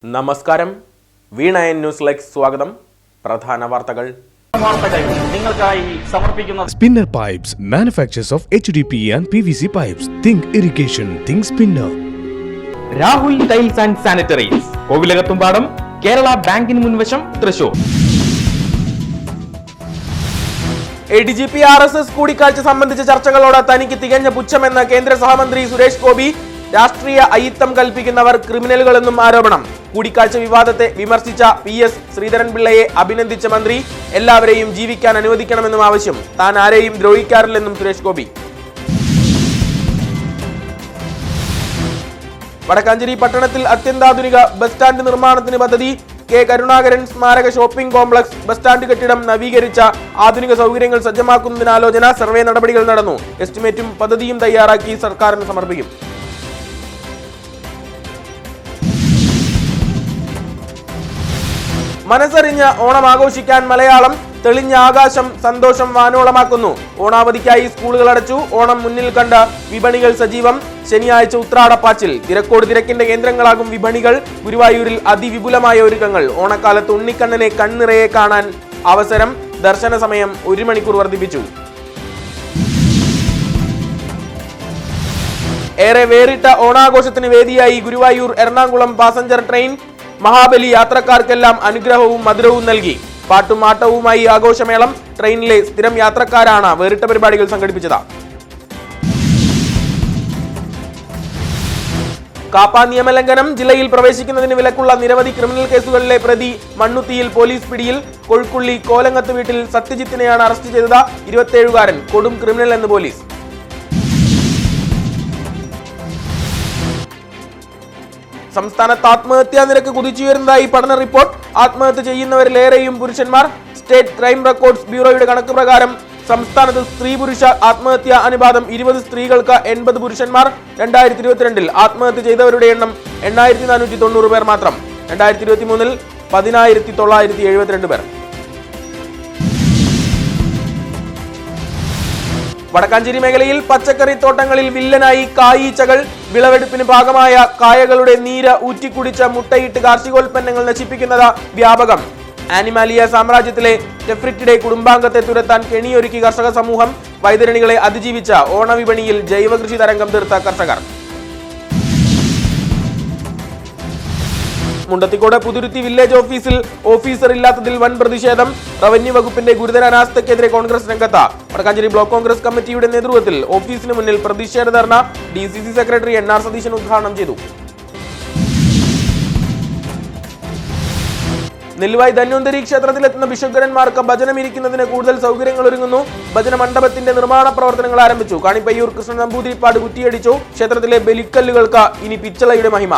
നമസ്കാരം വീണയൻ ന്യൂസിലേക്ക് സ്വാഗതം. പ്രധാന വാർത്തകൾ നിങ്ങൾക്കായി സമർപ്പിക്കുന്ന Spinner Pipes manufacturers of HDPE and PVC pipes. Think irrigation, think spinner. Rahul tiles and sanitaries, Kovilakathumpadam, Kerala ബാങ്കിന് മുൻവശം, തൃശൂർ. ADGP RSS കൂടിക്കാഴ്ച സംബന്ധിച്ച ചർച്ചകളോട് തനിക്ക് തികഞ്ഞ പുച്ഛമെന്ന് കേന്ദ്ര സഹമന്ത്രി സുരേഷ് ഗോപി. രാഷ്ട്രീയ അയിത്തം കൽപ്പിക്കുന്നവർ ക്രിമിനലുകളെന്നും ആരോപണം. കൂടിക്കാഴ്ച വിവാദത്തെ വിമർശിച്ച PS ശ്രീധരൻപിള്ളയെ അഭിനന്ദിച്ച മന്ത്രി എല്ലാവരെയും ജീവിക്കാൻ അനുവദിക്കണമെന്നും ആവശ്യം. താൻ ആരെയും ദ്രോഹിക്കാറില്ലെന്നും സുരേഷ് ഗോപി. വടക്കാഞ്ചേരി പട്ടണത്തിൽ അത്യന്താധുനിക ബസ് സ്റ്റാൻഡ് നിർമ്മാണത്തിന് പദ്ധതി. കെ കരുണാകരൻ സ്മാരക ഷോപ്പിംഗ് കോംപ്ലക്സ് ബസ് സ്റ്റാൻഡ് കെട്ടിടം നവീകരിച്ച ആധുനിക സൗകര്യങ്ങൾ സജ്ജമാക്കുന്നതിന് ആലോചന. സർവേ നടപടികൾ നടന്നു. എസ്റ്റിമേറ്റും പദ്ധതിയും തയ്യാറാക്കി സർക്കാരിന് സമർപ്പിക്കും. മനസ്സറിഞ്ഞ് ഓണം ആഘോഷിക്കാൻ മലയാളം. തെളിഞ്ഞ ആകാശം സന്തോഷം വാനോളമാക്കുന്നു. ഓണാവധിക്കായി സ്കൂളുകൾ അടച്ചു. ഓണം മുന്നിൽ കണ്ട വിപണികൾ സജീവം. ശനിയാഴ്ച ഉത്രാടപ്പാച്ചിൽ. തിരക്കോട് തിരക്കിന്റെ കേന്ദ്രങ്ങളാകും വിപണികൾ. ഗുരുവായൂരിൽ അതിവിപുലമായ ഒരുക്കങ്ങൾ. ഓണക്കാലത്ത് ഉണ്ണിക്കണ്ണനെ കണ്ണിറയെ കാണാൻ അവസരം. ദർശന സമയം 1 മണിക്കൂർ വർദ്ധിപ്പിച്ചു. ഏറെ വേറിട്ട ഓണാഘോഷത്തിന് വേദിയായി ഗുരുവായൂർ എറണാകുളം പാസഞ്ചർ ട്രെയിൻ. മഹാബലി യാത്രക്കാർക്കെല്ലാം അനുഗ്രഹവും മധുരവും നൽകി. പാട്ടും ആട്ടവുമായി ആഘോഷമേളം. ട്രെയിനിലെ സ്ഥിരം യാത്രക്കാരാണ് വേറിട്ട പരിപാടികൾ സംഘടിപ്പിച്ചത്. കാപ്പ നിയമലംഘനം. ജില്ലയിൽ പ്രവേശിക്കുന്നതിന് വിലക്കുള്ള നിരവധി ക്രിമിനൽ കേസുകളിലെ പ്രതി മണ്ണുത്തിയിൽ പോലീസ് പിടിയിൽ. കൊഴുക്കുള്ളി കോലങ്ങത്ത് വീട്ടിൽ സത്യജിത്തിനെയാണ് അറസ്റ്റ് ചെയ്തത്. 27കാരൻ കൊടും ക്രിമിനൽ എന്ന് പോലീസ്. സംസ്ഥാനത്ത് ആത്മഹത്യാ നിരക്ക് കുതിച്ചുയരുന്നതായി പഠന റിപ്പോർട്ട്. ആത്മഹത്യ ചെയ്യുന്നവരിലേറെയും പുരുഷന്മാർ. സ്റ്റേറ്റ് ക്രൈം റെക്കോർഡ്സ് ബ്യൂറോയുടെ കണക്ക് പ്രകാരം സംസ്ഥാനത്ത് സ്ത്രീ പുരുഷ ആത്മഹത്യാ അനുപാതം 20 സ്ത്രീകൾക്ക് 80 പുരുഷന്മാർ. 2022 ആത്മഹത്യ ചെയ്തവരുടെ എണ്ണം 8490 പേർ മാത്രം. 2023 10,972 പേർ. വടക്കാഞ്ചേരി മേഖലയിൽ പച്ചക്കറി തോട്ടങ്ങളിൽ വില്ലനായി കായീച്ചകൾ. വിളവെടുപ്പിന് ഭാഗമായ കായകളുടെ നീര് ഊറ്റിക്കുടിച്ച മുട്ടയിട്ട് കാർഷികോൽപ്പന്നങ്ങൾ നശിപ്പിക്കുന്നത് വ്യാപകം. ആനിമാലിയ സാമ്രാജ്യത്തിലെ ടെഫ്രിറ്റിഡെ കുടുംബാംഗത്തെ തുരത്താൻ കെണിയൊരുക്കി കർഷക സമൂഹം. വൈതരണികളെ അതിജീവിച്ച ഓണവിപണിയിൽ ജൈവകൃഷി തരംഗം തീർത്ത കർഷകർ. മുണ്ടത്തിക്കോട് പുതുരുത്തി വില്ലേജ് ഓഫീസിൽ ഓഫീസർ ഇല്ലാത്തതിൽ വൻ പ്രതിഷേധം. റവന്യൂ വകുപ്പിന്റെ ഗുരുതര അനാസ്ഥയ്ക്കെതിരെ കോൺഗ്രസ് രംഗത്ത്. വടക്കാഞ്ചേരി ബ്ലോക്ക് കോൺഗ്രസ് കമ്മിറ്റിയുടെ നേതൃത്വത്തിൽ ഓഫീസിന് മുന്നിൽ പ്രതിഷേധ ധർണ. DCC സെക്രട്ടറി NR സതീശൻ ഉദ്ഘാടനം ചെയ്തു. നെല്ലുവായി ധന്വന്തരി ക്ഷേത്രത്തിലെത്തുന്ന ഭിഷഗ്വരന്മാർക്ക് ഭജനമിരിക്കുന്നതിന് കൂടുതൽ സൗകര്യങ്ങൾ ഒരുങ്ങുന്നു. ഭജന മണ്ഡപത്തിന്റെ നിർമ്മാണ പ്രവർത്തനങ്ങൾ ആരംഭിച്ചു. കാണിപ്പയ്യൂർ കൃഷ്ണൻ നമ്പൂതിരിപ്പാട് കുറ്റിയടിച്ചു. ക്ഷേത്രത്തിലെ ബലിക്കല്ലുകൾക്ക് ഇനി പിച്ചളയുടെ മഹിമ.